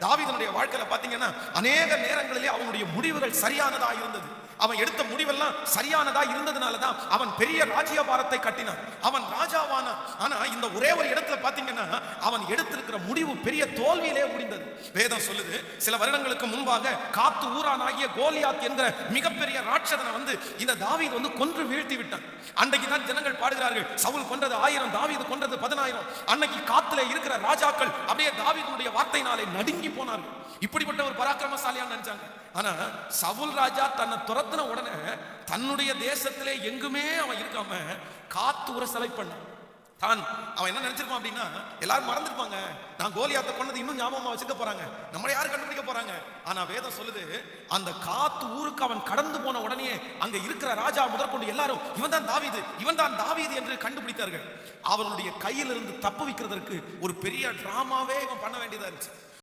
தாவீதுடைய வாழ்க்கையில பாத்தீங்கன்னா அநேக நேரங்களிலே அவனுடைய முடிவுகள் சரியானதா இருந்தது. அவன் எடுத்த முடிவெல்லாம் சரியானதா இருந்ததுனாலதான் அவன் பெரிய ராஜ்யபாரத்தை கட்டினான், அவன் ராஜாவான. ஆனா இந்த ஒரே ஒரு இடத்துல பாத்தீங்கன்னா அவன் எடுத்திருக்கிற முடிவு பெரிய தோல்வியிலே முடிந்தது. வேதம் சொல்லுது, சில வருடங்களுக்கு முன்பாக காத்து ஊரானாகிய கோலியாத் என்கிற மிகப்பெரிய ராட்சதனை இந்த தாவீது கொன்று வீழ்த்தி விட்டான். அன்றைக்கு தான் ஜனங்கள் பாடுகிறார்கள், சவுல் கொன்றது 1000, தாவீது கொன்றது 10,000. அன்னைக்கு காத்துல இருக்கிற ராஜாக்கள் அப்படியே தாவீதுடைய வார்த்தையினாலே நடுங்கி போனார்கள். இப்படிப்பட்ட ஒரு பராக்கிரமசாலியா நினைச்சாங்க. ஆனா சவுல் ராஜா தன்னை துரத்தின உடனே தன்னுடைய தேசத்திலே எங்குமே அவன் இருக்காம காத்து ஊரை செலக்ட் பண்ணான். அவன் என்ன நினைச்சிருப்பான் அப்படின்னா, எல்லாரும் மறந்துருப்பாங்க, நான் கோலியாத்தை கொண்டது இன்னும் ஞாபகமா வச்சுக்க போறாங்க, நம்மளை யாரு கண்டுபிடிக்க போறாங்க. ஆனா வேதம் சொல்லுது, அந்த காத்து ஊருக்கு அவன் கடந்து போன உடனே அங்க இருக்கிற ராஜா முதற்கொண்டு எல்லாரும் இவன் தான் தாவீது, இவன் தான் தாவீது என்று கண்டுபிடித்தார்கள். அவனுடைய கையிலிருந்து தப்பு வைக்கிறதற்கு ஒரு பெரிய டிராமாவே இவன் பண்ண வேண்டியதா இருந்துச்சு.